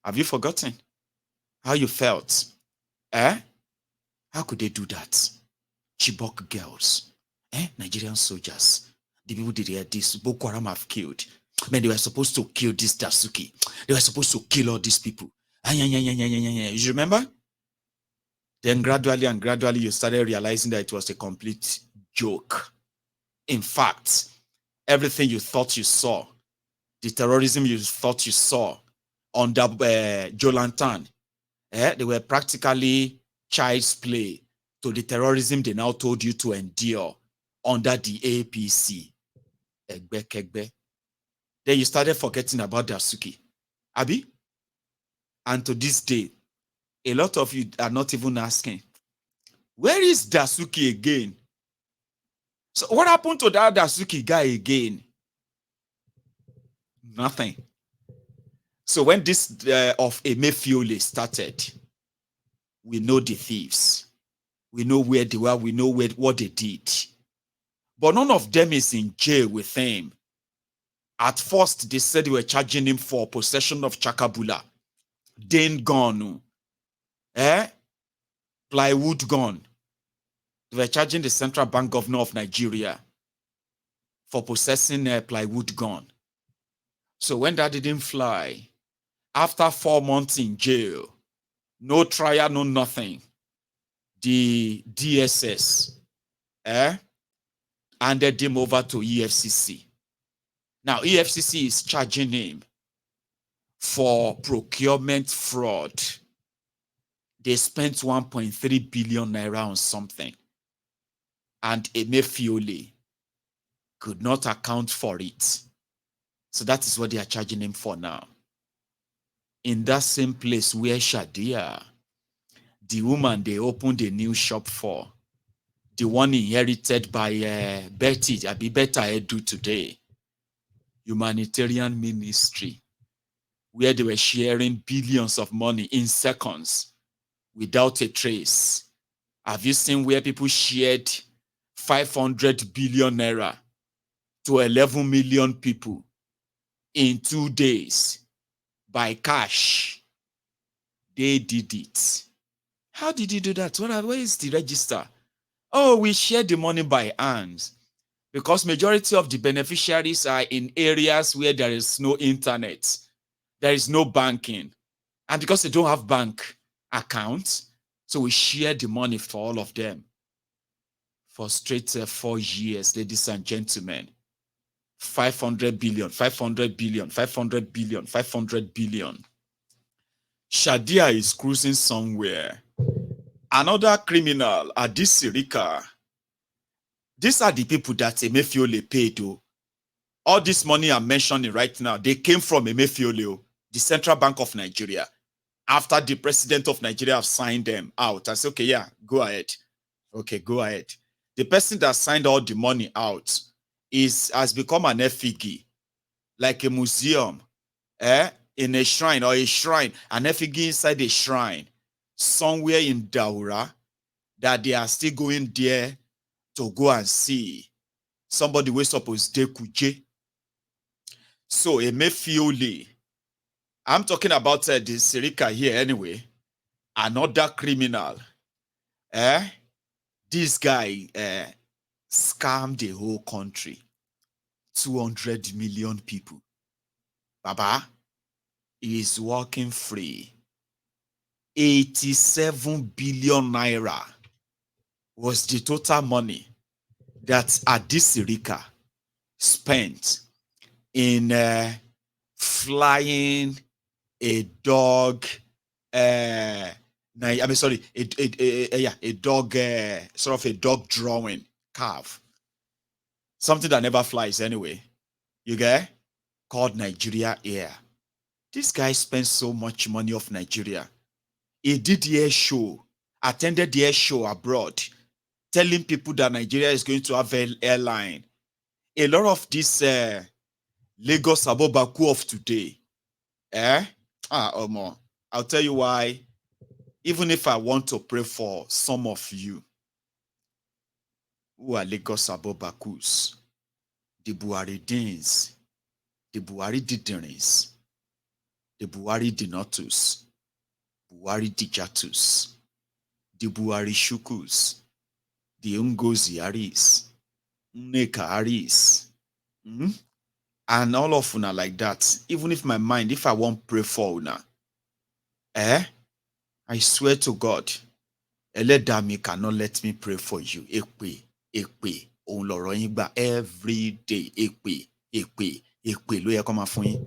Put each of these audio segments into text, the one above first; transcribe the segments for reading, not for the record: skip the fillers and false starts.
Have you forgotten how you felt? Eh? How could they do that? Chibok girls, Nigerian soldiers, the people did this, Boko Haram have killed. Man, they were supposed to kill this Dasuki. They were supposed to kill all these people. You remember? Then gradually and gradually you started realizing that it was a complete joke. In fact, everything you thought you saw, the terrorism you thought you saw under Jolantan, they were practically child's play to the terrorism they now told you to endure under the APC. Then you started forgetting about Dasuki. Abi? And to this day, a lot of you are not even asking, where is Dasuki again? So what happened to that Dasuki guy again? Nothing. So when this of Emefiole started, we know the thieves. We know where they were. We know what they did. But none of them is in jail with him. At first, they said they were charging him for possession of Chakabula. Then gun. Plywood gun. They were charging the Central Bank Governor of Nigeria for possessing a plywood gun. So when that didn't fly, after 4 months in jail, no trial, no nothing, the DSS handed him over to EFCC. Now, EFCC is charging him for procurement fraud. They spent 1.3 billion naira on something, and Emefiole could not account for it. So that is what they are charging him for now. In that same place where Shadia, the woman they opened a new shop for, the one inherited by Betty Edu today, humanitarian ministry, where they were sharing billions of money in seconds without a trace. Have you seen where people shared 500 billion naira to 11 million people in 2 days by cash? They did it. How did you do that? Where is the register? Oh, we share the money by hands, because majority of the beneficiaries are in areas where there is no internet, there is no banking, and because they don't have bank accounts, so we share the money for all of them for straight 4 years, ladies and gentlemen. 500 billion, 500 billion, 500 billion, 500 billion. Shadia is cruising somewhere. Another criminal, Adisirika. These are the people that Emefiole paid. All this money I'm mentioning right now, they came from Emefiole, the Central Bank of Nigeria. After the president of Nigeria have signed them out, I said, okay, yeah, go ahead. Okay, go ahead. The person that signed all the money out has become an effigy, like a museum, in a shrine, an effigy inside a shrine, somewhere in Daura, that they are still going there to go and see somebody who is supposed to Kuje. So Emefiole, I'm talking about the Sirika here anyway, another criminal. This guy scammed the whole country, 200 million people. Baba, he is walking free. 87 billion naira was the total money that Adisirika spent in flying a dog. A dog, sort of a dog drawing calf. Something that never flies anyway. You get? Called Nigeria Air. This guy spent so much money off Nigeria. He did the air show, attended the air show abroad, telling people that Nigeria is going to have an airline. A lot of this Lagos Abobaku of today, I'll tell you why. Even if I want to pray for some of you who are Lagos Abobakus, the Buhari Deans, the Buhari Diderins, the Buhari Denotus, Buhari Dijatus, the Buhari Shukus, the Ngozi Aris, Nneka Aris, and all of una like that. Even if my mind, if I won't pray for una, I swear to God, Eledami cannot let me pray for you. Ekpe, òun lọ̀rọ̀ yín gbà every day. Ekpe, ló yẹ kó máa fún yín.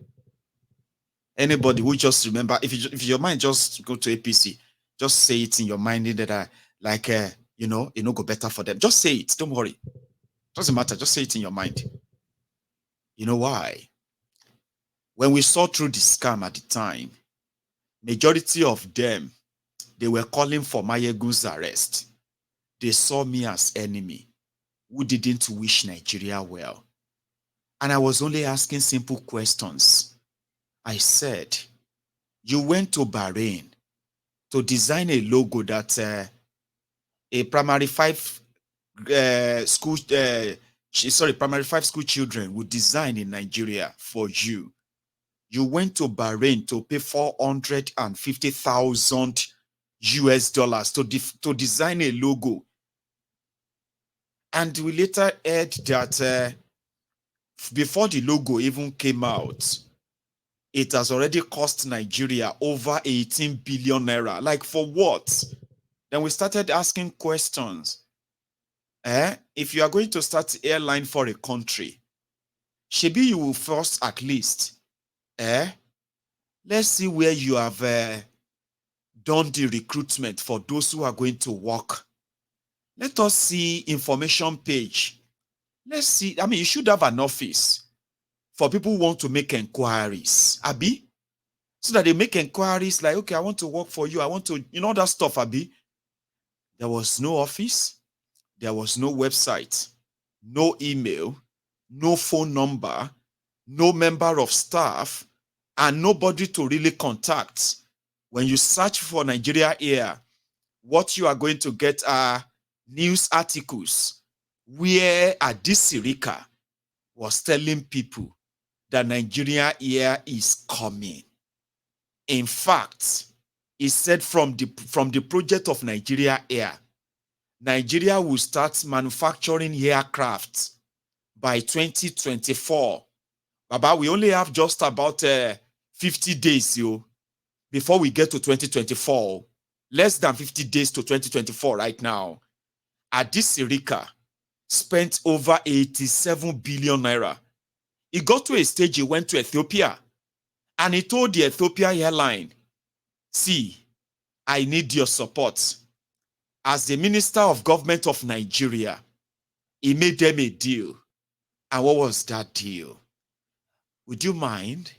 Anybody who just remember, if your mind just go to APC, just say it in your mind that it no go better for them. Just say it. Don't worry. Doesn't matter. Just say it in your mind. You know why? When we saw through the scam at the time, majority of them, they were calling for Mayegun's arrest. They saw me as enemy who didn't wish Nigeria well. And I was only asking simple questions. I said, you went to Bahrain to design a logo that a primary five school children would design in Nigeria for you. You went to Bahrain to pay $450,000 to design a logo. And we later heard that before the logo even came out, it has already cost Nigeria over 18 billion naira. Like, for what? Then we started asking questions. If you are going to start airline for a country, maybe you will first at least, let's see where you have done the recruitment for those who are going to work. Let us see information page. Let's see. I mean, you should have an office for people who want to make inquiries, Abi, so that they make inquiries like, okay, I want to work for you. I want to, that stuff, Abi. There was no office. There was no website, no email, no phone number, no member of staff, and nobody to really contact. When you search for Nigeria Air, what you are going to get are news articles where Adisirika was telling people that Nigeria Air is coming. In fact, he said from the project of Nigeria Air, Nigeria will start manufacturing aircraft by 2024. Baba, we only have just about 50 days before we get to 2024. Less than 50 days to 2024 right now. Adisirika spent over 87 billion naira. He got to a stage he went to Ethiopia and he told the Ethiopia airline, see, I need your support. As the Minister of Government of Nigeria, he made them a deal. And what was that deal? Would you mind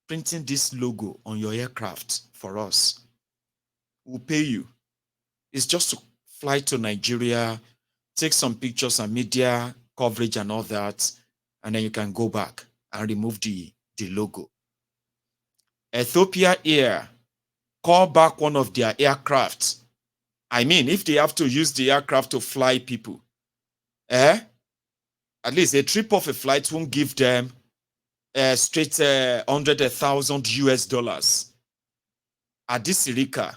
printing this logo on your aircraft for us? We'll pay you. It's just to fly to Nigeria, take some pictures and media coverage and all that, and then you can go back and remove the logo. Ethiopia Air call back one of their aircraft. I mean, if they have to use the aircraft to fly people, at least a trip of a flight won't give them straight $100,000. Adisirika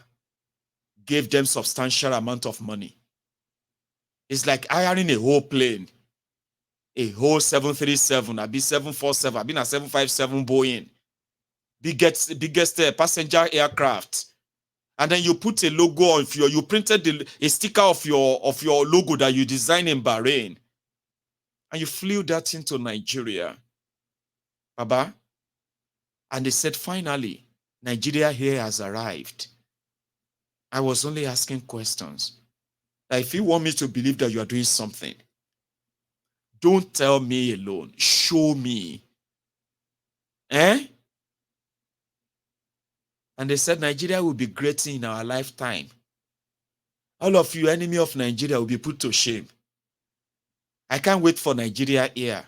gave them substantial amount of money. It's like hiring a whole plane, a whole 737, a 747, a 757 Boeing, biggest passenger aircraft, and then you put a logo on you printed a sticker of your logo that you designed in Bahrain, and you flew that into Nigeria, Baba, and they said finally Nigeria here has arrived. I was only asking questions. Like, if you want me to believe that you are doing something, don't tell me alone. Show me. And they said Nigeria will be great in our lifetime. All of you, enemy of Nigeria, will be put to shame. I can't wait for Nigeria Air.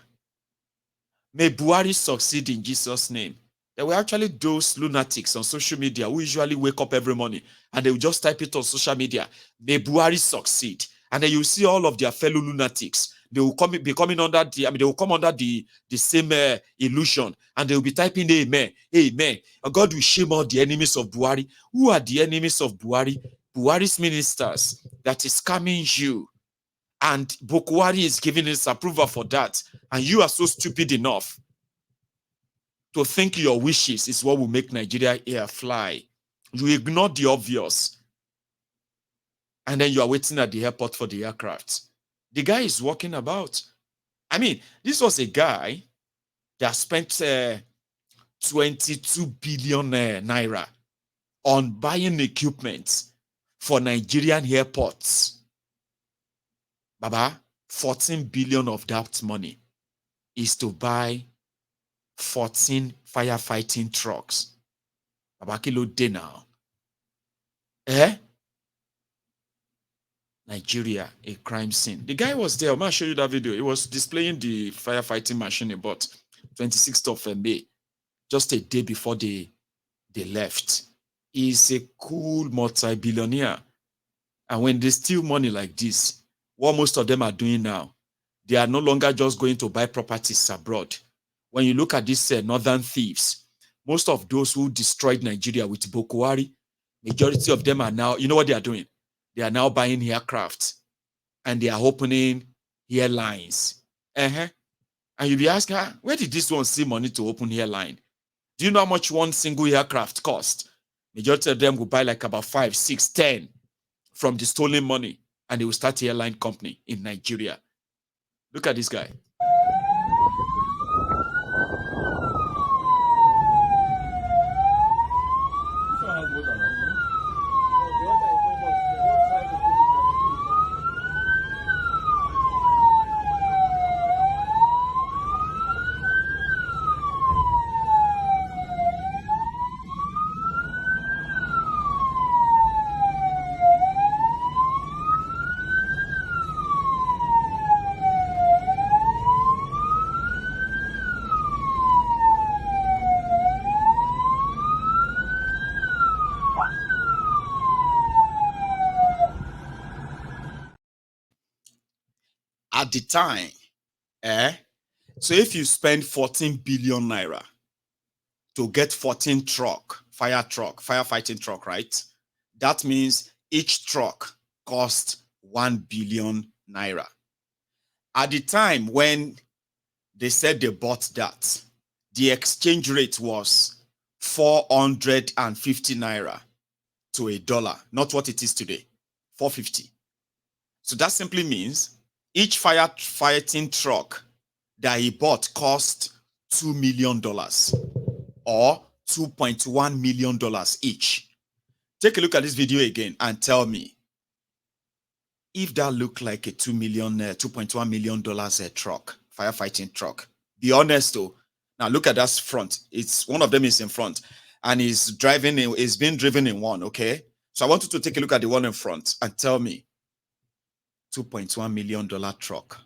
May Buhari succeed in Jesus' name. There were actually those lunatics on social media who usually wake up every morning and they will just type it on social media. May Buhari succeed. And then you see all of their fellow lunatics. they will be coming under the, they will come under the same illusion, and they will be typing amen, amen. And God will shame all the enemies of Buhari. Who are the enemies of Buhari? Buhari's ministers that is scamming you. And Buhari is giving his approval for that. And you are so stupid enough to think your wishes is what will make Nigeria air fly. You ignore the obvious. And then you are waiting at the airport for the aircraft. The guy is walking about. I mean, this was a guy that spent 22 billion naira on buying equipment for Nigerian airports. Baba, 14 billion of that money is to buy 14 firefighting trucks. Baba, kilo day now. Nigeria, a crime scene. The guy was there. I'm going to show you that video. He was displaying the firefighting machine he bought 26th of May, just a day before they left. He's a cool multi-billionaire. And when they steal money like this, what most of them are doing now, they are no longer just going to buy properties abroad. When you look at these northern thieves, most of those who destroyed Nigeria with Buhari, majority of them are now, you know what they are doing? They are now buying aircraft and they are opening airlines. And you'll be asking, where did this one see money to open airline? Do you know how much one single aircraft cost? Majority of them will buy like about 5, 6, 10 from the stolen money, and they will start an airline company in Nigeria. Look at this guy. At the time, so if you spend 14 billion naira to get 14 firefighting truck, right? That means each truck cost 1 billion naira. At the time when they said they bought that, the exchange rate was 450 naira to a dollar, not what it is today, 450. So that simply means each firefighting truck that he bought cost $2 million or $2.1 million each. Take a look at this video again and tell me if that looked like a $2.1 million truck, firefighting truck. Be honest though. Now look at that front. It's one of them is in front and is being driven in one, okay? So I want you to take a look at the one in front and tell me $2.1 million truck.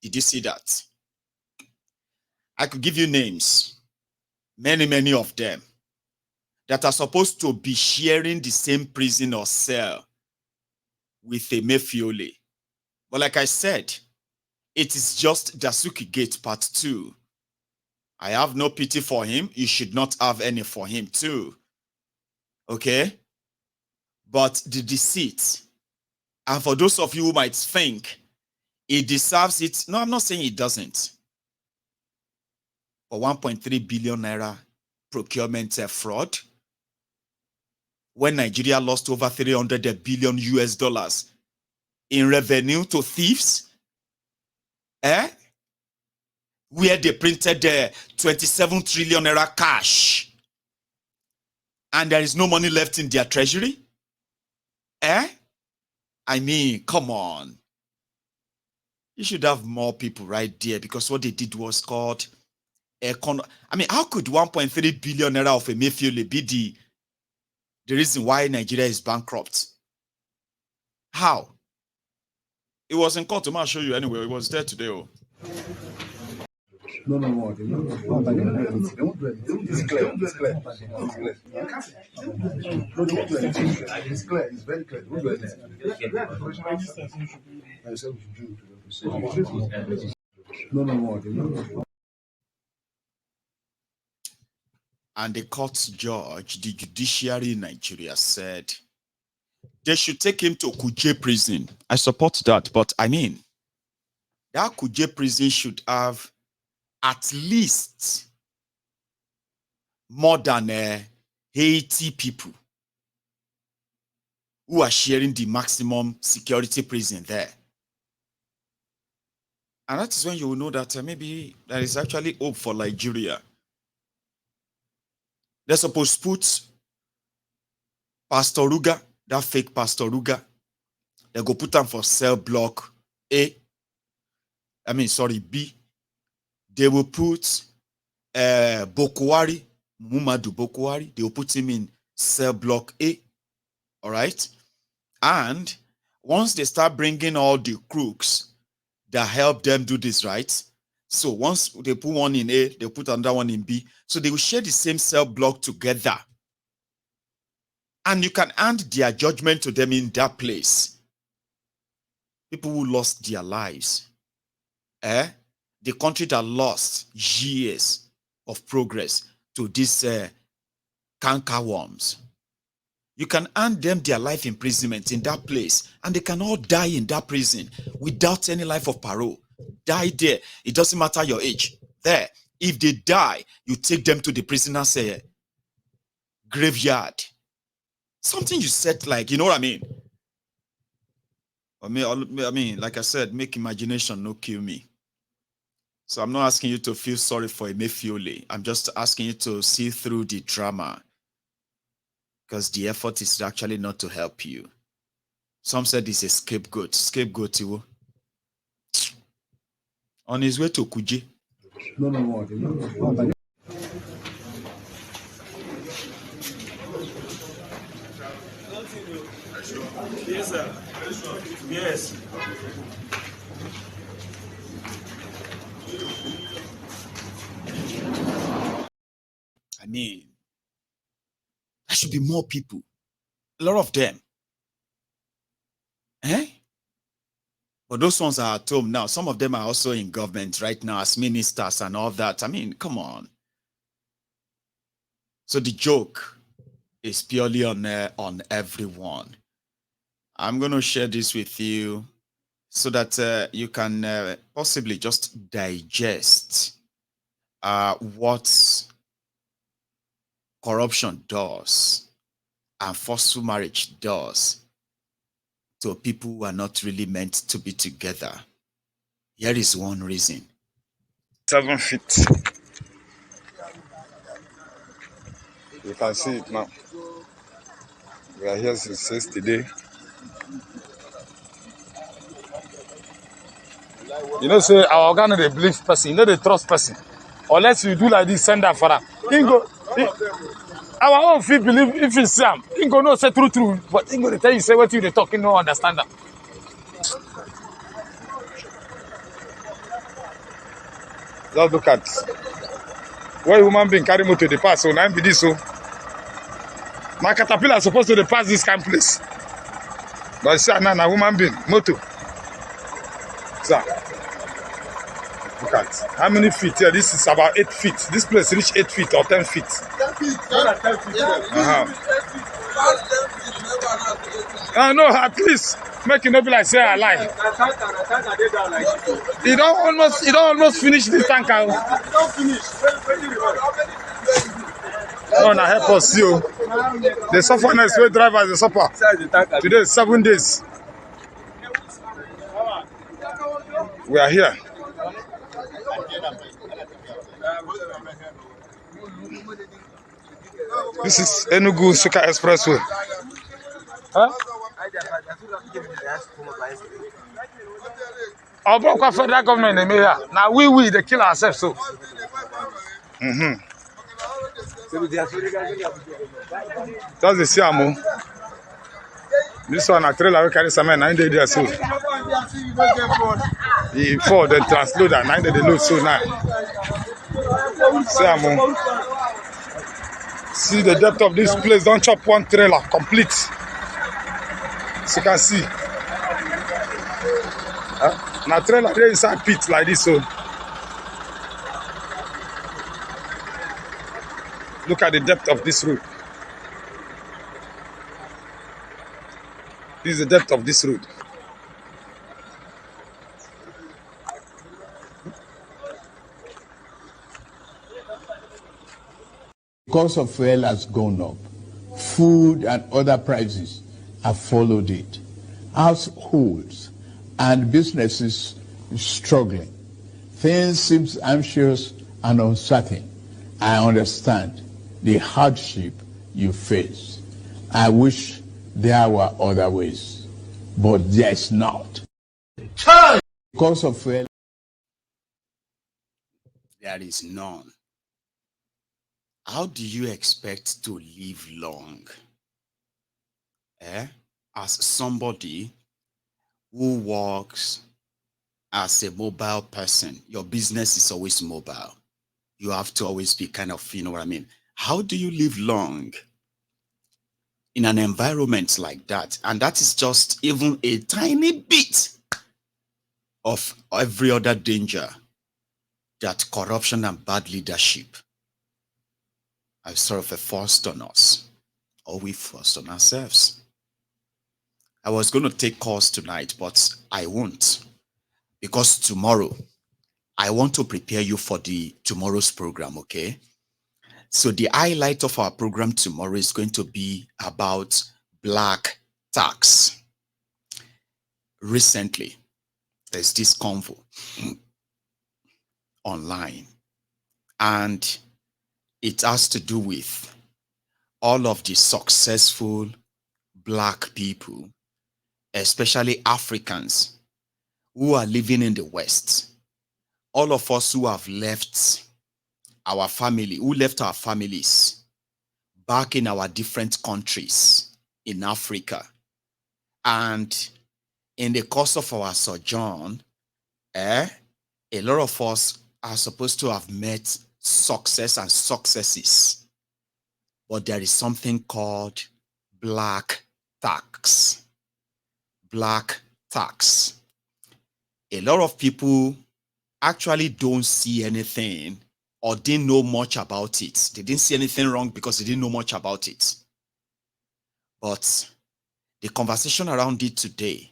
Did you see that? I could give you names, many of them, that are supposed to be sharing the same prison or cell with Emefiole. But like I said, it is just Dasuki Gate Part 2. I have no pity for him. You should not have any for him too. Okay? But the deceit, and for those of you who might think he deserves it, no, I'm not saying he doesn't. For 1.3 billion naira procurement fraud, when Nigeria lost over 300 billion US dollars in revenue to thieves, where they printed 27 trillion naira cash and there is no money left in their treasury? I mean, come on. You should have more people right there, because what they did was called I mean, how could 1.3 billion naira of Emefiole be the reason why Nigeria is bankrupt? How? It was in court. I'll show you anyway. It was there today. No. They won't do anything. It's clear. It's clear. It's clear. It's very clear. They won't do anything. No. And the court judge, the judiciary in Nigeria, said they should take him to Kuje prison. I support that, but I mean, that Kuje prison should have at least more than 80 people who are sharing the maximum security prison there. And that is when you will know that maybe there is actually hope for Nigeria. They're supposed to put Pastor Ruga, that fake Pastor Ruga, they go put them for cell block B. They will put Bokwari, Mumadu Bokwari, they will put him in cell block A. All right? And once they start bringing all the crooks that help them do this, right? So once they put one in A, they put another one in B. So they will share the same cell block together. And you can hand their judgment to them in that place. People who lost their lives. The country that lost years of progress to these canker worms. You can hand them their life imprisonment in that place, and they can all die in that prison without any life of parole. Die there. It doesn't matter your age. There. If they die, you take them to the prisoner's graveyard. Something you said, like, you know what I mean? I mean, like I said, make imagination no kill me. So I'm not asking you to feel sorry for Emefiole. I'm just asking you to see through the drama. Because the effort is actually not to help you. Some said it's a scapegoat. Scapegoat, you. On his way to Kuje. No. Yes, sir. Yes. I mean, there should be more people. A lot of them. But those ones are at home now. Some of them are also in government right now as ministers and all that. I mean, come on. So the joke is purely on everyone. I'm going to share this with you so that you can possibly just digest what corruption does and forceful marriage does to people who are not really meant to be together. Here is one reason. 7 feet. You can see it now. We are here since yesterday. You know, say our organ they believe person, you know they trust person. Unless you do like this, send that for them. Our own feet believe if you see him, he go no say true, but he go to tell you say what you they talking, no understand them. Just look at where human being carry motor to the pass, so now be this so. My caterpillar is supposed to pass this kind of place. But see now human being, motor. So look at how many feet here? This is about 8 feet. This place reach 8 feet or 10 feet. 10 feet. No, at least make it not be like say I lie. You don't almost finish this tanker. Don't finish. No, now help us you. The sufferness will drive as a supper. Today is 7 days. We are here. This is Enugu Suka Expressway. Huh? Our federal government in here. Now we they kill ourselves so. That's the Siamo. This one a trailer we carry cement 9 days there so. The for the translator 9 days they load so now. See the depth of this place. Don't chop one trailer complete. So you can see. Now trailer there inside pit like this. So look at the depth of this road. This is the depth of this road. The cost of fuel has gone up. Food and other prices have followed it. Households and businesses struggling. Things seem anxious and uncertain. I understand the hardship you face. I wish there were other ways, but there's not. Because of fuel, there is none. How do you expect to live long? As somebody who works as a mobile person, your business is always mobile. You have to always be kind of, you know what I mean? How do you live long in an environment like that? And that is just even a tiny bit of every other danger that corruption and bad leadership have sort of forced on us, or we forced on ourselves. I was going to take calls tonight, but I won't, because tomorrow I want to prepare you for tomorrow's program, okay? So the highlight of our program tomorrow is going to be about black tax. Recently, there's this convo online, and it has to do with all of the successful black people, especially Africans who are living in the West. All of us who have left our family, who left our families back in our different countries in Africa. And in the course of our sojourn, a lot of us are supposed to have met success and successes. But there is something called black tax. Black tax. A lot of people actually don't see anything or didn't know much about it. They didn't see anything wrong because they didn't know much about it. But the conversation around it today,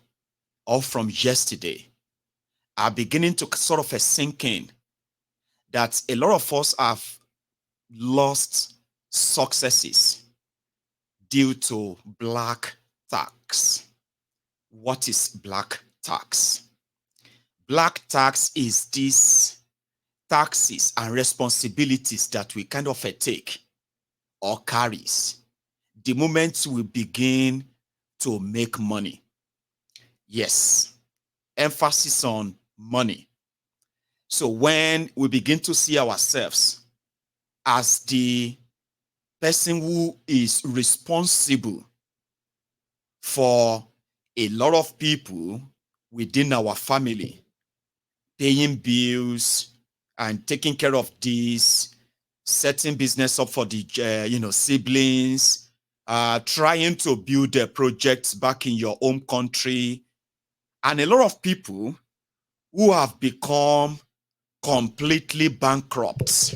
or from yesterday, are beginning to sort of sink in that a lot of us have lost successes due to black tax. What is black tax? Black tax is these taxes and responsibilities that we kind of take or carries the moment we begin to make money. Yes, emphasis on money. So when we begin to see ourselves as the person who is responsible for a lot of people within our family, paying bills and taking care of this, setting business up for the siblings, trying to build projects back in your home country, and a lot of people who have become completely bankrupt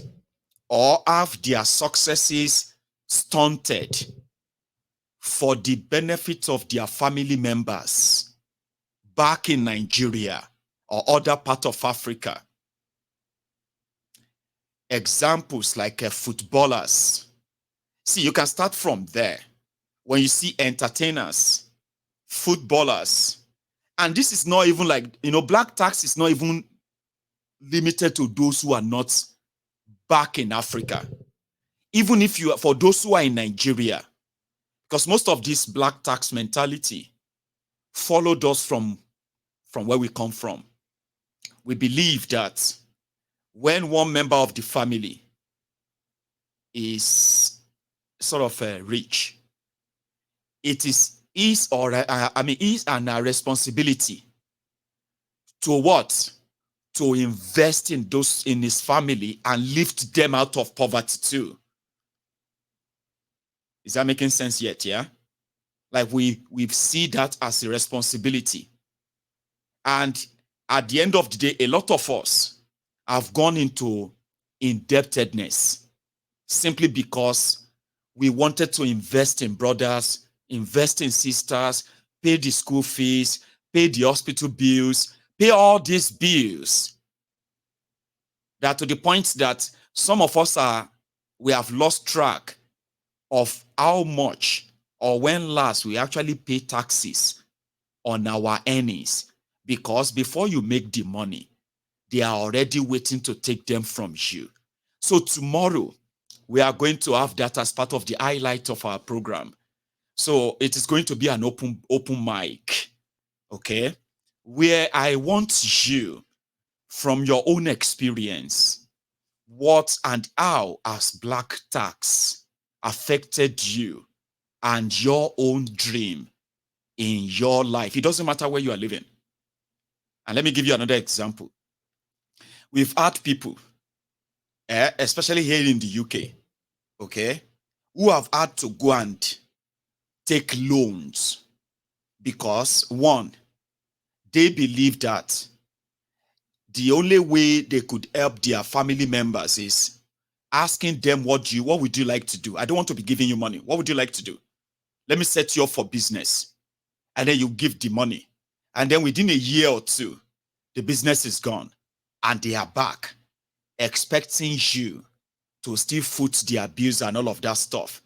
or have their successes stunted for the benefit of their family members back in Nigeria or other part of Africa. Examples like footballers. See, you can start from there. When you see entertainers, footballers, and this is not even like, black tax is not even limited to those who are not back in Africa. Even if for those who are in Nigeria, because most of this black tax mentality followed us from where we come from. We believe that when one member of the family is sort of rich, it is and a responsibility to what? to invest in his family and lift them out of poverty too. Is that making sense yet? Yeah. Like we see that as a responsibility. And at the end of the day, a lot of us have gone into indebtedness simply because we wanted to invest in brothers, invest in sisters, pay the school fees, pay the hospital bills, pay all these bills. That to the point that some of us we have lost track of how much or when last we actually pay taxes on our earnings, because before you make the money, they are already waiting to take them from you. So tomorrow, we are going to have that as part of the highlight of our program. So it is going to be an open mic, okay, where I want you, from your own experience, what and how has black tax affected you and your own dream in your life. It doesn't matter where you are living. And let me give you another example. We've had people, especially here in the UK, okay, who have had to go and take loans because, one, they believe that the only way they could help their family members is asking them, what would you like to do? I don't want to be giving you money. What would you like to do? Let me set you up for business. And then you give the money. And then within a year or two, the business is gone. And they are back expecting you to still foot their bills and all of that stuff.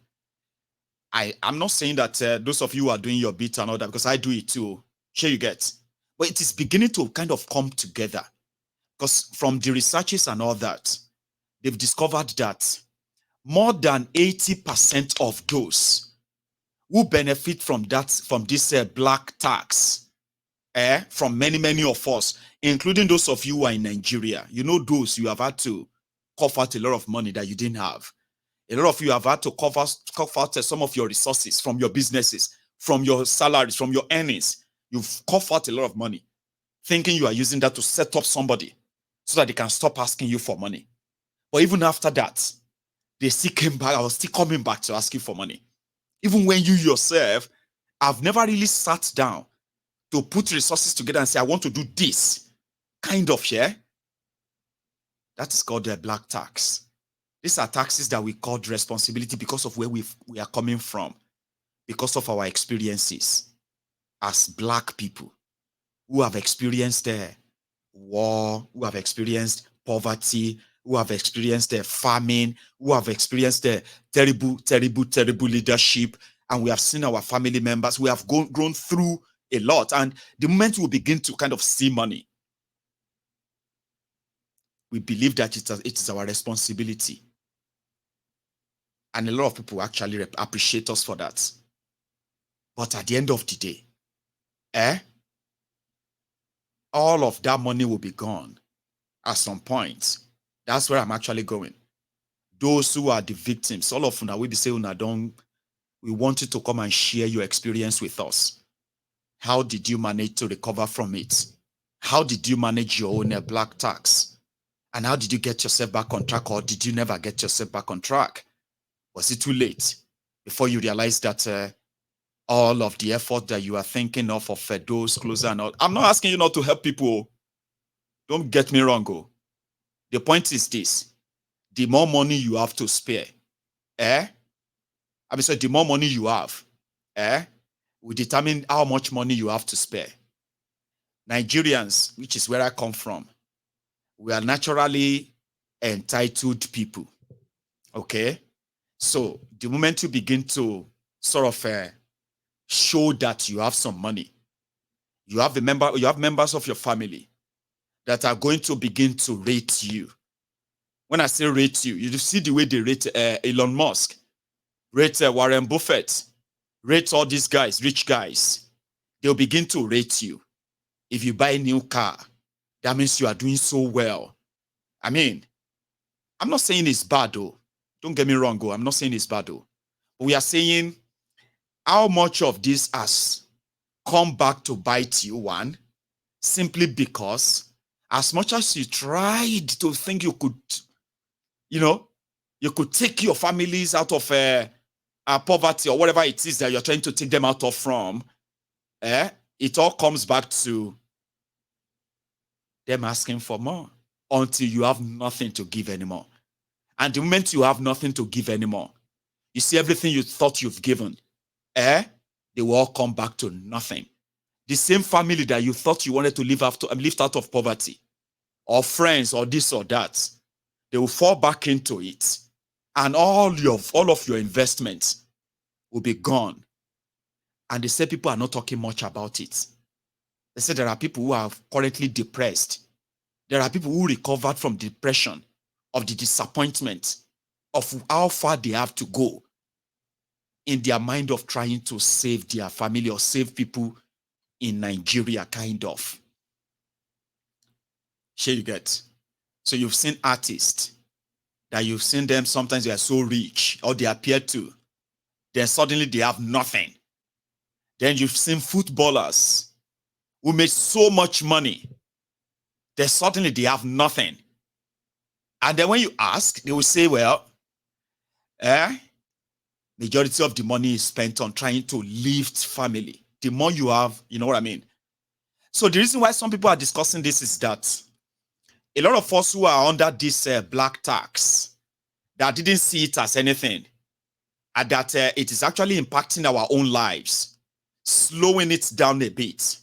I'm not saying that those of you who are doing your bit and all that, because I do it too. Sure you get. But it is beginning to kind of come together. Because from the researches and all that, they've discovered that more than 80% of those who benefit from this black tax, from many of us, including those of you who are in Nigeria, you know, those you have had to cough out a lot of money that you didn't have. A lot of you have had to cough out some of your resources from your businesses, from your salaries, from your earnings. You've coughed out a lot of money, thinking you are using that to set up somebody so that they can stop asking you for money. But even after that, they still came back. I was still coming back to ask you for money. Even when you yourself have never really sat down to put resources together and say, I want to do this kind of share. That is called the black tax. These are taxes that we called responsibility because of where we are coming from, because of our experiences as black people who have experienced war, who have experienced poverty, who have experienced famine, who have experienced terrible leadership, and we have seen our family members. We have grown through a lot, and the moment we begin to kind of see money, we believe that it is our responsibility. And a lot of people actually appreciate us for that. But at the end of the day, all of that money will be gone at some point. That's where I'm actually going. Those who are the victims, all of them, we be saying, we want you to come and share your experience with us. How did you manage to recover from it? How did you manage your own black tax? And how did you get yourself back on track, or did you never get yourself back on track? Was it too late before you realized that all of the effort that you are thinking of those closer and all? I'm not asking you not to help people. Don't get me wrong. The point is this: the more money you have to spare, the more money you have, will determine how much money you have to spare. Nigerians, which is where I come from, we are naturally entitled people. Okay? So the moment you begin to sort of show that you have some money, you have members of your family that are going to begin to rate you. When I say rate you, you see the way they rate Elon Musk, rate Warren Buffett, rate all these guys, rich guys. They'll begin to rate you. If you buy a new car, that means you are doing so well. I mean, I'm not saying it's bad though. Don't get me wrong, I'm not saying it's bad though. But we are saying how much of this has come back to bite you, one, simply because As much as you tried to think you could, you could take your families out of poverty or whatever it is that you're trying to take them out of from, it all comes back to them asking for more until you have nothing to give anymore. And the moment you have nothing to give anymore, you see everything you thought you've given, they will all come back to nothing. The same family that you thought you wanted to lift out of poverty, or friends, or this or that, they will fall back into it. And all of your investments will be gone. And they say people are not talking much about it. They say there are people who are currently depressed. There are people who recovered from depression, of the disappointment, of how far they have to go in their mind of trying to save their family or save people in Nigeria, kind of. Sure, you get. So you've seen artists that you've seen them, sometimes they are so rich, or they appear to. Then suddenly they have nothing. Then you've seen footballers who make so much money. Then suddenly they have nothing. And then when you ask, they will say, well, majority of the money is spent on trying to lift family. The more you have, you know what I mean? So the reason why some people are discussing this is that a lot of us who are under this black tax that didn't see it as anything, and that it is actually impacting our own lives, slowing it down a bit.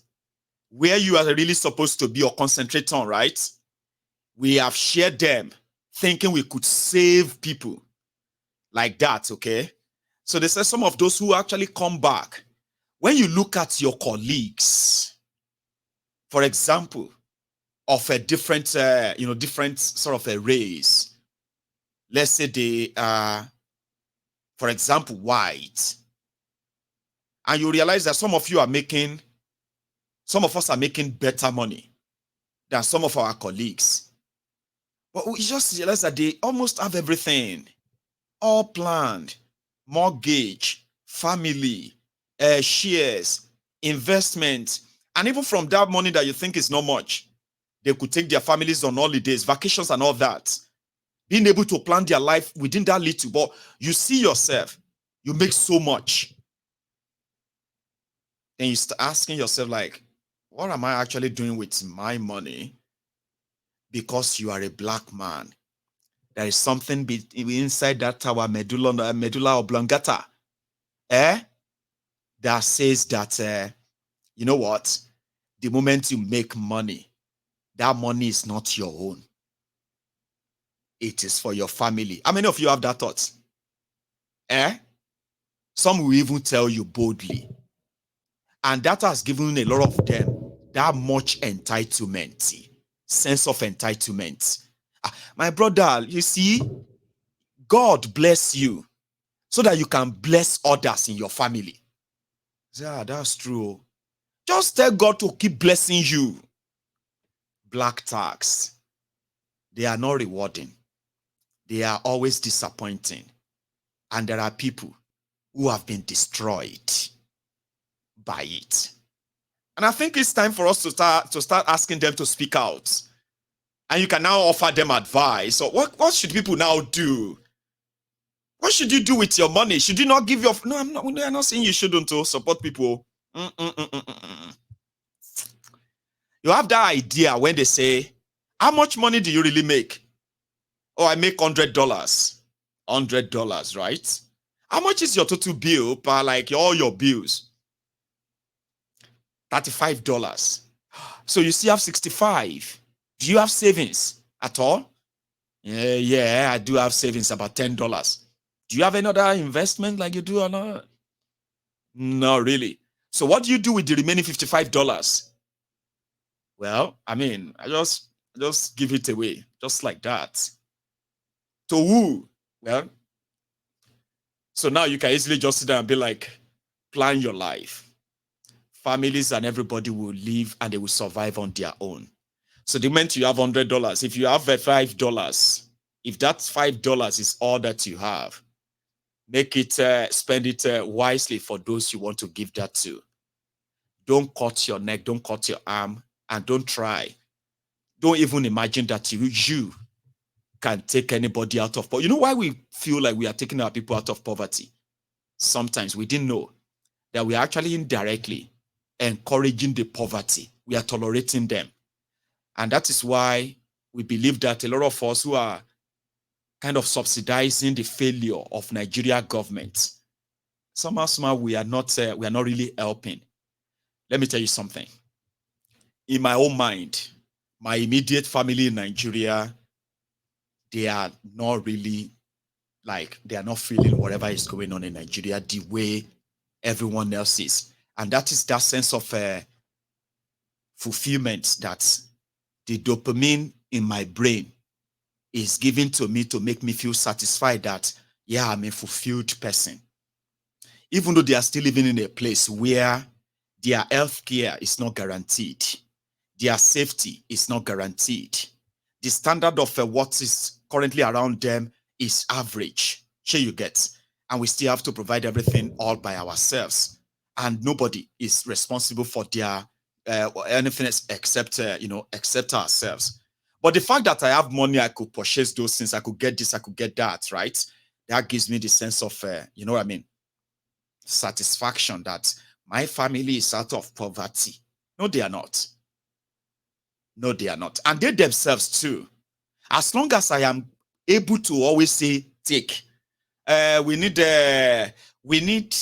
Where you are really supposed to be or concentrate on, right? We have shared them thinking we could save people like that, okay? So they say some of those who actually come back, when you look at your colleagues, for example, of a different, different sort of a race, let's say they are, for example, white, and you realize that some of us are making better money than some of our colleagues. But we just realize that they almost have everything, all planned, mortgage, family, shares, investment, and even from that money that you think is not much, they could take their families on holidays, vacations, and all that. Being able to plan their life within that little, but you see yourself, you make so much. Then you start asking yourself, like, what am I actually doing with my money? Because you are a black man. There is something inside that our medulla oblongata, that says that, you know what? The moment you make money, that money is not your own. It is for your family. How many of you have that thought? Some will even tell you boldly. And that has given a lot of them that much entitlement, sense of entitlement. My brother, you see, God bless you so that you can bless others in your family. Yeah, that's true. Just tell God to keep blessing you. Black tax, they are not rewarding. They are always disappointing. And there are people who have been destroyed by it. And I think it's time for us to start asking them to speak out. And you can now offer them advice. So what should people now do? What should you do with your money? Should you not give your... No, I'm not saying you shouldn't support people. You have that idea when they say, how much money do you really make? Oh, I make $100. $100, right? How much is your total bill per like all your bills? $35. So you still have 65. Do you have savings at all? Yeah, I do have savings, about $10. Do you have any other investment like you do or not? No, really. So what do you do with the remaining $55? Well, I mean, I just give it away, just like that. To who? Well, so now you can easily just sit down and be like, plan your life. Families and everybody will live and they will survive on their own. So the moment you have $100, if you have $5, if that $5 is all that you have, make it, spend it wisely for those you want to give that to. Don't cut your neck, don't cut your arm, and don't try. don't even imagine that you can take anybody out of poverty. You know why we feel like we are taking our people out of poverty? Sometimes we didn't know that we are actually indirectly encouraging the poverty. We are tolerating them. And that is why we believe that a lot of us who are kind of subsidizing the failure of Nigeria government, somehow we are not really helping. Let me tell you something. In my own mind, my immediate family in Nigeria, they are not really they are not feeling whatever is going on in Nigeria the way everyone else is. And that is that sense of fulfillment that the dopamine in my brain is given to me to make me feel satisfied that, yeah, I'm a fulfilled person. Even though they are still living in a place where their health care is not guaranteed, their safety is not guaranteed, the standard of what is currently around them is average. Sure, you get. And we still have to provide everything all by ourselves. And nobody is responsible for their anything else except ourselves. But the fact that I have money, I could purchase those things, I could get this, I could get that, right? That gives me the sense of, satisfaction that my family is out of poverty. No, they are not. No, they are not. And they themselves too. As long as I am able to always say, take, we need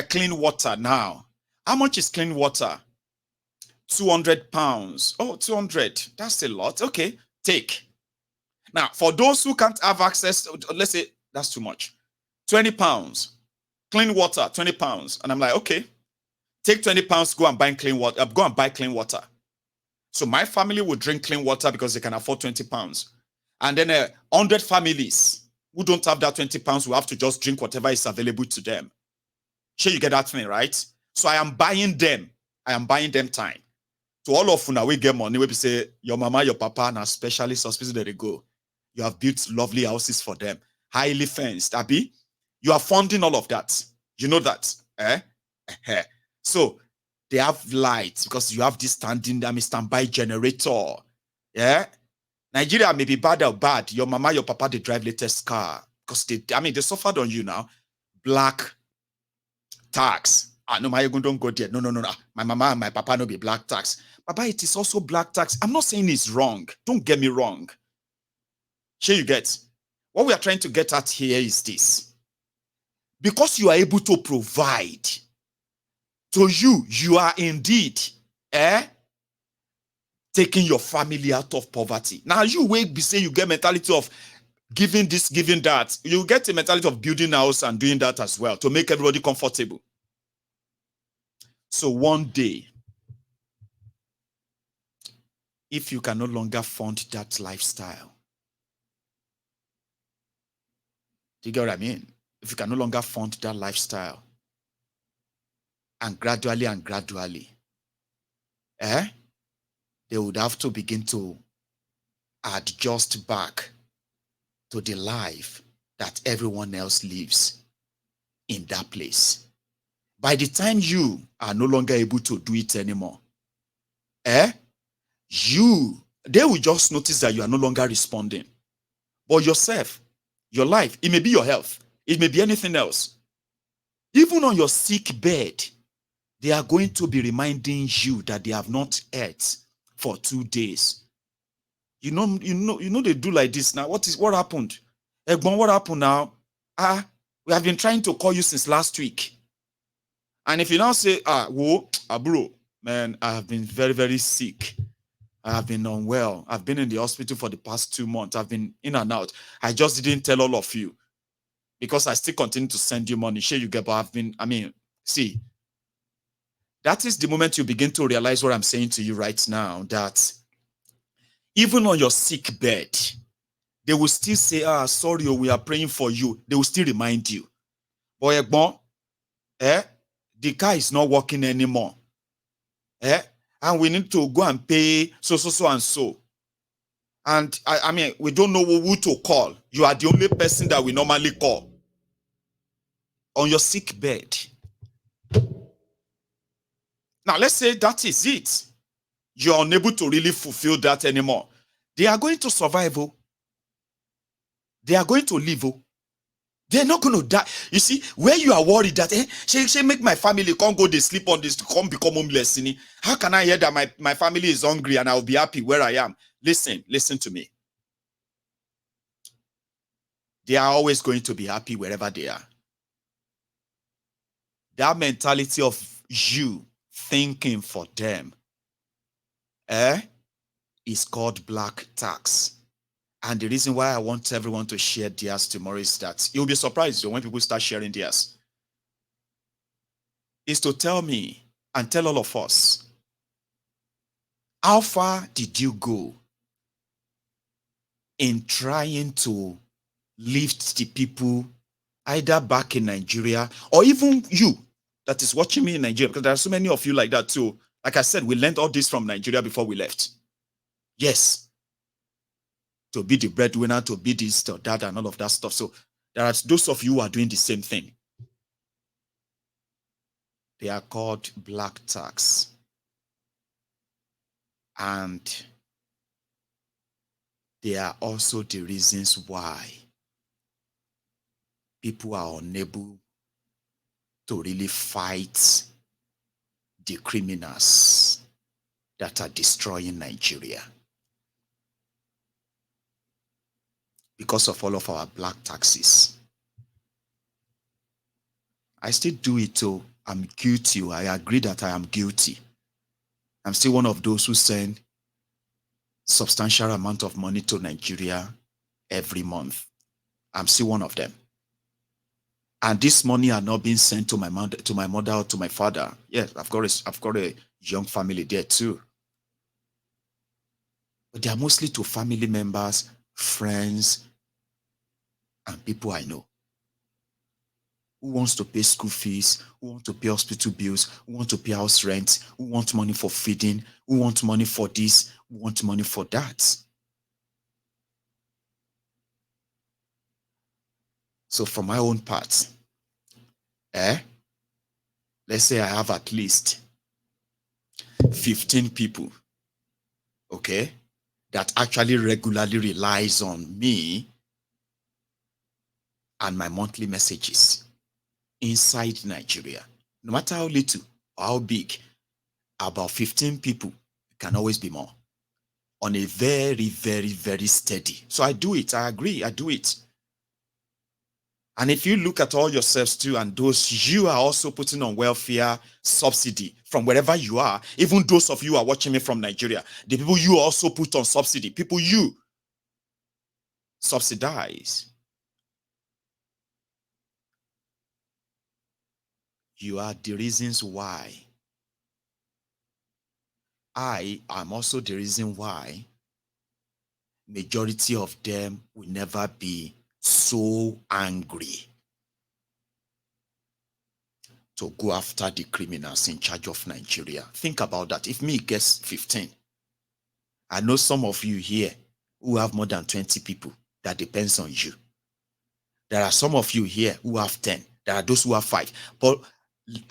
clean water now. How much is clean water? 200 pounds. Oh, 200. That's a lot. Okay, take. Now, for those who can't have access, let's say that's too much. 20 pounds. Clean water, 20 pounds. And I'm like, okay, take 20 pounds, go and buy clean water. Go and buy clean water. So my family will drink clean water because they can afford 20 pounds. And then 100 families who don't have that 20 pounds will have to just drink whatever is available to them. Sure, you get that thing, right? So I am buying them time. To all of you now, we get money, we say, your mama, your papa, and especially hospital that they go. You have built lovely houses for them, highly fenced. Abi, you are funding all of that. You know that. So they have lights because you have this standby generator. Yeah. Nigeria may be bad or bad. Your mama, your papa, they drive latest car because they suffered on you now. Black tax. No, my don't go there. No. My mama and my papa no be black tax. Papa, it is also black tax. I'm not saying it's wrong. Don't get me wrong. Sure, you get. What we are trying to get at here is this. Because you are able to provide, to you are indeed taking your family out of poverty. Now, you will be saying you get mentality of giving this, giving that. You get a mentality of building a house and doing that as well to make everybody comfortable. So one day, if you can no longer fund that lifestyle, do you get what I mean? If you can no longer fund that lifestyle, and gradually, they would have to begin to adjust back to the life that everyone else lives in that place. By the time you are no longer able to do it anymore, they will just notice that you are no longer responding. But yourself, your life, it may be your health, it may be anything else. Even on your sick bed, they are going to be reminding you that they have not ate for 2 days. You know they do like this now. What happened? Egbon, what happened now? We have been trying to call you since last week. And if you now say, bro, man, I have been very, very sick. I have been unwell. I've been in the hospital for the past 2 months. I've been in and out. I just didn't tell all of you because I still continue to send you money. Sure, you get, but see, that is the moment you begin to realize what I'm saying to you right now, that even on your sick bed, they will still say, sorry, we are praying for you. They will still remind you. But the car is not working anymore. And we need to go and pay so and so. And we don't know who to call. You are the only person that we normally call on your sick bed. Now, let's say that is it. You're unable to really fulfill that anymore. They are going to survive. Oh. They are going to live. Oh. They're not going to die. You see, where you are worried that, she make my family can't go, they sleep on this, come become homeless. How can I hear that my family is hungry and I'll be happy where I am? Listen to me. They are always going to be happy wherever they are. That mentality of you thinking for them is called black tax. And the reason why I want everyone to share theirs tomorrow is that you'll be surprised when people start sharing theirs. Is to tell me and tell all of us, how far did you go in trying to lift the people either back in Nigeria or even you that is watching me in Nigeria, because there are so many of you like that too. Like I said, we learned all this from Nigeria before we left. Yes. To be the breadwinner, to be this, to that, and all of that stuff. So there are those of you who are doing the same thing. They are called black tax. And they are also the reasons why people are unable to really fight the criminals that are destroying Nigeria. Because of all of our black taxes. I still do it too. I'm guilty. I agree that I am guilty. I'm still one of those who send substantial amount of money to Nigeria every month. I'm still one of them. And this money are not being sent to my mother or to my father. Yes, I've got a young family there too. But they are mostly to family members, friends, and people I know. Who wants to pay school fees, who want to pay hospital bills, who want to pay house rent, who want money for feeding, who want money for this, who want money for that. So for my own part, let's say I have at least 15 people, okay, that actually regularly relies on me and my monthly messages inside Nigeria. No matter how little or how big, about 15 people, can always be more. On a very, very, very steady. So I do it. I agree. I do it. And if you look at all yourselves too, and those you are also putting on welfare subsidy from wherever you are, even those of you who are watching me from Nigeria, the people you also put on subsidy, people you subsidize. You are the reasons why. I am also the reason why majority of them will never be so angry to go after the criminals in charge of Nigeria. Think about that. If me gets 15, I know some of you here who have more than 20 people that depends on you. There are some of you here who have 10. There are those who have 5. But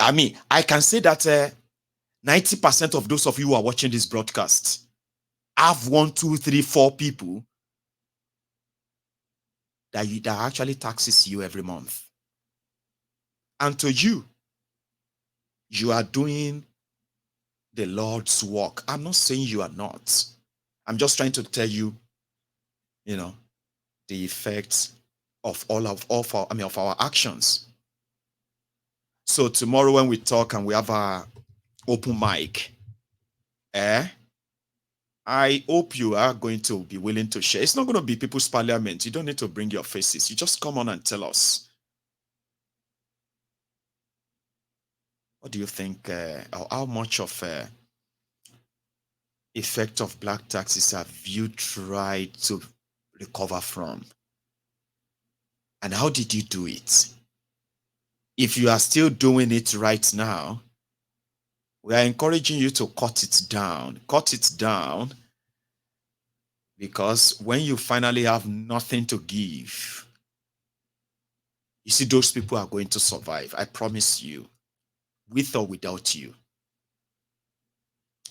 I mean, I can say that 90% of those of you who are watching this broadcast have 1, 2, 3, 4 people that actually taxes you every month. And to you, you are doing the Lord's work. I'm not saying you are not. I'm just trying to tell you, the effects of of our actions. So tomorrow when we talk and we have our open mic, I hope you are going to be willing to share. It's not going to be people's parliament. You don't need to bring your faces. You just come on and tell us. What do you think? How much of effect of black taxes have you tried to recover from? And how did you do it? If you are still doing it right now, we are encouraging you to cut it down. Cut it down, because when you finally have nothing to give, you see, those people are going to survive. I promise you, with or without you.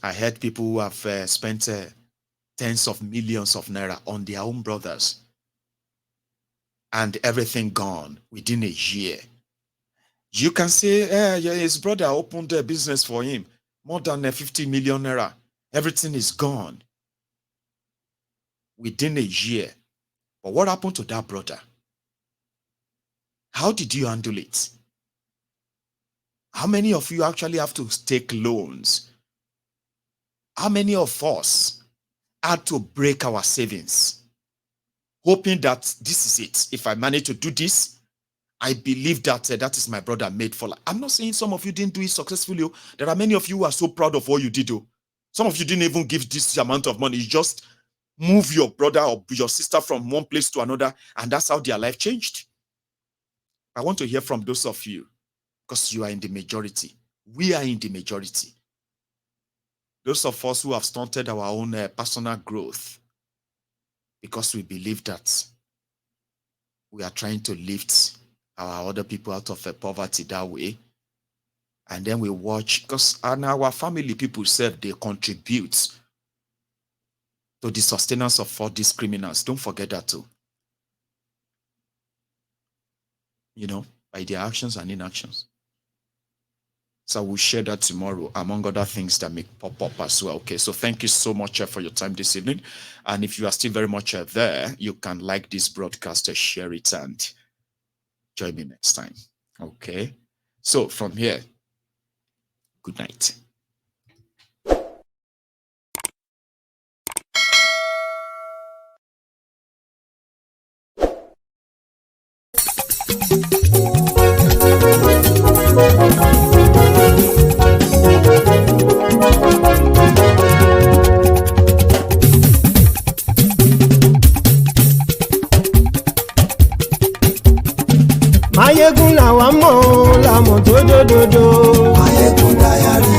I heard people who have spent tens of millions of naira on their own brothers, and everything gone within a year. You can say, yeah, his brother opened a business for him, more than 50 million naira. Everything is gone within a year. But what happened to that brother? How did you handle it? How many of you actually have to take loans? How many of us had to break our savings, hoping that this is it? If I manage to do this, I believe that that is my brother made for life. I'm not saying some of you didn't do it successfully. There are many of you who are so proud of what you did. Some of you didn't even give this amount of money. You just move your brother or your sister from one place to another, and that's how their life changed. I want to hear from those of you, because you are in the majority. We are in the majority. Those of us who have stunted our own personal growth because we believe that we are trying to lift our other people out of poverty that way. And then we watch, because our family people said they contribute to the sustenance of all these criminals. Don't forget that too. You know, by their actions and inactions. So we'll share that tomorrow, among other things that may pop up as well. Okay, so thank you so much for your time this evening. And if you are still very much there, you can like this broadcast, share it, and join me next time. Okay, so from here, good night. Mayegun làwa mọ̀ làmọ̀ tó dòdòdò. Mayegun Diary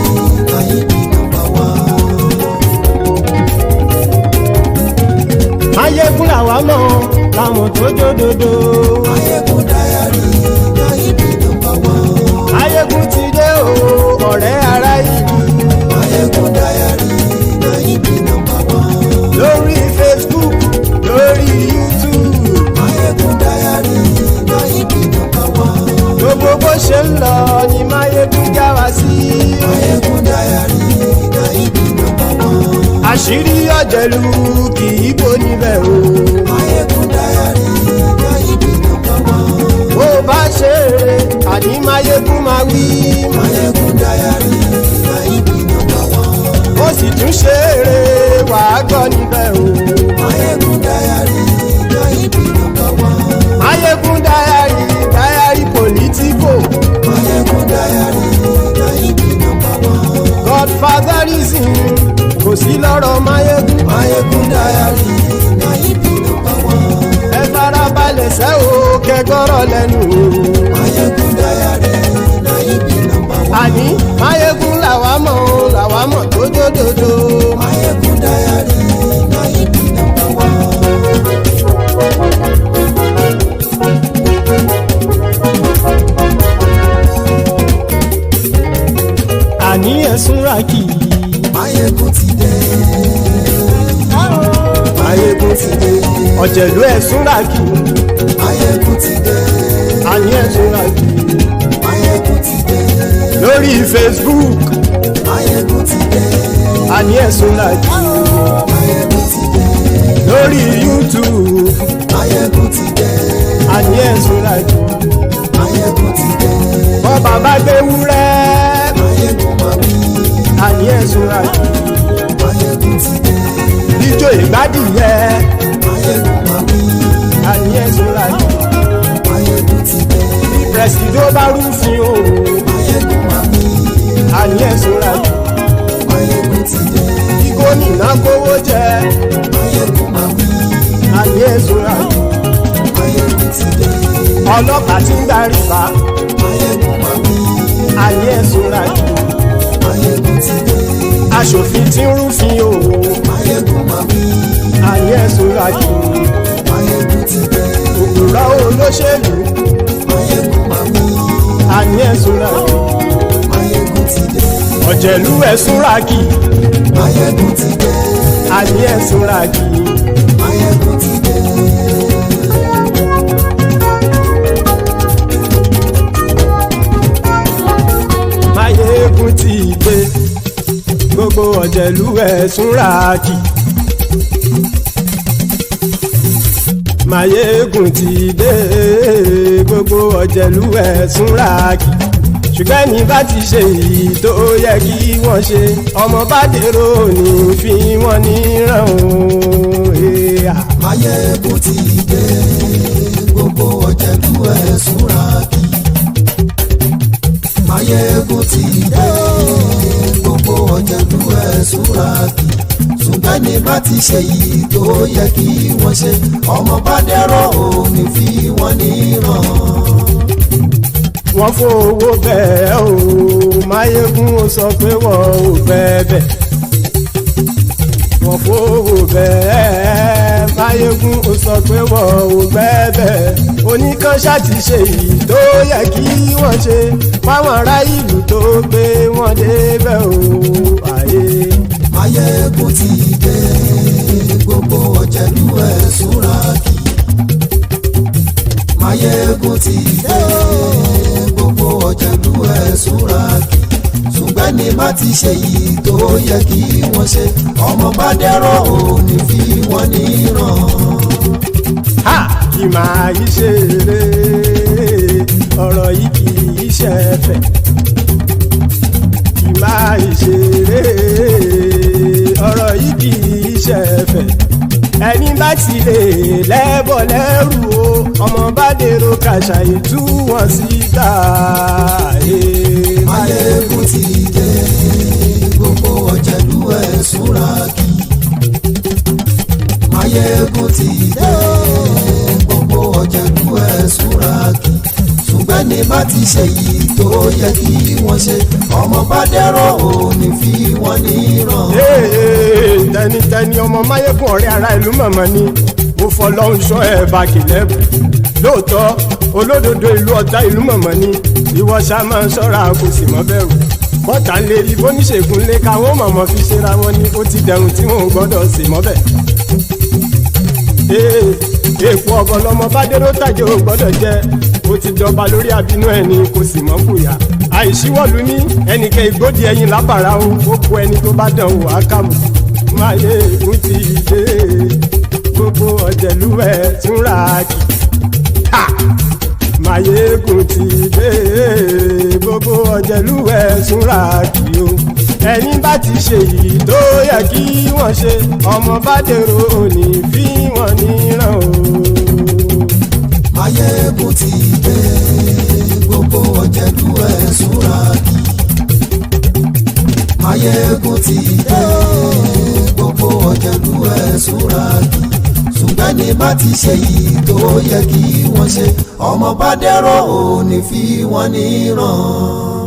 Nayibi #1. Mayegun làwa mọ̀ làmọ̀ tó dòdòdò. Mayegun Diary Nayibi #1. Mayegun ti dé o ọ̀rẹ́ ara ìlú. Mayegun Diary Nayibi #1. Lórí Facebook, lórí YouTube. Mayegun Diary Nayibi #1. Gbogbo bó ṣe ń lọ ni Mayegun já wa sí. Mayegun Diary Nayibi #1. Àṣírí ọ̀jẹ̀lú kì í bò níbẹ̀ o. Mayegun Diary Nayibi #1. Bó bá ṣe eré àní Mayegun máa wí. Mayegun Diary Nayibi #1. Ó sì tún ṣe eré wàá gbọ́ níbẹ̀ o. Mayegun Diary Nayibi #1. Mayegun Diary politico. Mayegun Diary Nayibi #1. Godfatherism kò sí lọ́rọ̀ Mayegun. Mayegun Diary Nayibi #1. Ẹ farabalẹ̀ sẹ́ o kẹgọ́rọ̀ lẹ́nu o. Mayegun Diary Nayibi #1. Àní Mayegun làwa mọ̀ tó dòdòdò. Mayegun Diary Nayibi #1. Àní ẹ̀sùn ràkì. Mayegun ti dé. Mayegun ti dé. Ọ̀jẹ̀lú ẹ̀sùn ràkì. Mayegun ti dé. Àní ẹ̀sùn ràkì. Mayegun ti dé. Lórí Facebook. Mayegun ti dé. Àní ẹ̀sùn ràkì. Mayegun ti dé. Lórí YouTube. Mayegun ti dé. Àní ẹ̀sùn ràkì. Mayegun ti dé. Bọ́ bàbá gbé wúrẹ́. Mayegun máa wí. Àní ẹ̀sùn ràkì. Mayegun ti dé. Ijó ìgbádìyẹ. Mayegun máa wí. Àní ẹ̀sùn ràkì. Mayegun ti dé. Presido bá rúfin o. Mayegun máa wí. Àní ẹ̀sùn ràkì. Mayegun ti dé. Kí gómìnà kówó jẹ. Mayegun máa wí. Àní ẹ̀sùn ràkì. Mayegun ti dé. Ọlọ́pàá tí ń darí bá. Mayegun máa wí. Àní ẹ̀sùn ràkì. Mayegun ti dé. Aṣòfin tí ń rúfin o. Mayegun máa wí. Àní ẹ̀sùn ràkì. Mayegun ti dé. Òpùrọ́ olóṣèlú. Mayegun máa wí. Àní ẹ̀sùn ràkì. Mayegun ti dé. Ọ̀jẹ̀lú ẹ̀sùn ràkì. Mayegun ti dé. àní ẹ̀sùn ràjì. Máyégún ti dé. Máyégún ti dé gbogbo ọ̀jẹ̀lú ẹ̀sùn ràjì. Máyégún ti dé gbogbo ọ̀jẹ̀lú ẹ̀sùn ràjì. Ṣùgbọ́n ní bá ti ṣe èyí tó yẹ kí wọ́n ṣe ọmọ bá dèrò ní fi wọ́n níran o. Máyégún ti dé gbogbo ọ̀jẹ̀lú ẹ̀sùn ràjì. Máyégún ti dé gbogbo ọ̀jẹ̀lú ẹ̀sùn ràjì. Ṣùgbọ́n ní bá ti ṣe èyí tó yẹ kí wọ́n ṣe ọmọ bá dèrò ní fi wọ́n níran. Wọ́n fowó bẹ́ẹ̀ o Máyégún ó sọ pé wọ́n ò fẹ́ bẹ́ẹ̀. Wọ́n fowó bẹ́ẹ̀ Máyégún ó sọ pé wọ́n ò fẹ́ bẹ́ẹ̀. Oníkanṣá ti ṣe èyí tó yẹ kí wọ́n ṣe fáwọn ará ìlú tó gbé wọn débẹ̀ o. Máyégún ti dé gbogbo ọ̀jẹ̀lú ẹ̀sùn ràjì. Máyégún ti dé gbogbo ọ̀jẹ̀lú ẹ̀sùn ràjì. Ṣùgbọ́n ní má ti ṣe yìí tó yẹ kí wọ́n ṣe ọmọ bá dẹ́rọ̀ ò ní fi wọ́n níran. Kì máa yí ṣe eré ọ̀rọ̀ yìí kì í ṣe ẹ̀fẹ̀. Kì máa yí ṣe eré ọ̀rọ̀ yìí kì í ṣe ẹ̀fẹ̀. Ẹni bá ti lè lẹ́bọ̀ lẹ́rù o ọmọ bá dèrò kàṣàyè tú wọn síta. Máyégún ti dé gbogbo ọ̀jẹ̀lú ẹ̀sùn ràjì. Máyégún ti dé gbogbo ọ̀jẹ̀lú ẹ̀sùn ràjì. Ṣùgbọ́n ní bá ti ṣe yìí tó yẹ kí wọ́n ṣe ọmọ bá dẹ́rọ̀ ò ní fi wọ́n níran. Tẹnitẹni ọmọ Máyégún ọ̀rẹ́ ara ìlú mọ̀mọ́ ni mo fọlọ́hún ṣọ́ ẹ̀ bá kìlẹ́bù. Lóòótọ́ olódodo ìlú ọ̀tá ìlú mọ̀mọ́ ni ìwọ ṣá máa ń ṣọ́ra kò sì mọ́ bẹ̀rù. Bọ́tà ń lè rí bóníṣègùn lé káwọn mọ̀mọ́ fi ṣera wọn ni ó ti dẹrùn tí wọn ò gbọ́dọ̀ sì mọ́ bẹ̀. Èèpo ọ̀bọ lọmọ bá dérò tàjẹ́ ò gbọ́dọ̀ jẹ́ ó ti dọba lórí abínú ẹni kò sì mọ́ fòyà. Àìsíwọ́lu ní ẹnìkẹ́ ìgbódì ẹyin lábàrá o ó kó ẹni tó bá dán o àkàmù. Máyégún ti dé gbogbo ọ̀jẹ̀lú ẹ̀sùn ràjì. Máyégún ti dé gbogbo ọ̀jẹ̀lú ẹ̀sùn ràjì o. Ẹni bá ti ṣe yìí tó yẹ kí wọ́n ṣe ọmọ bá dèrò òní fi wọ́n níran o. Máyégún ti dé gbogbo ọ̀jẹ̀lú ẹ̀sùn ràjì. Máyégún ti dé gbogbo ọ̀jẹ̀lú ẹ̀sùn ràjì. Ṣùgbọ́n ní bá ti ṣe yìí tó yẹ kí wọ́n ṣe ọmọ bá dẹ́rọ̀ ò ní fi wọ́n níran.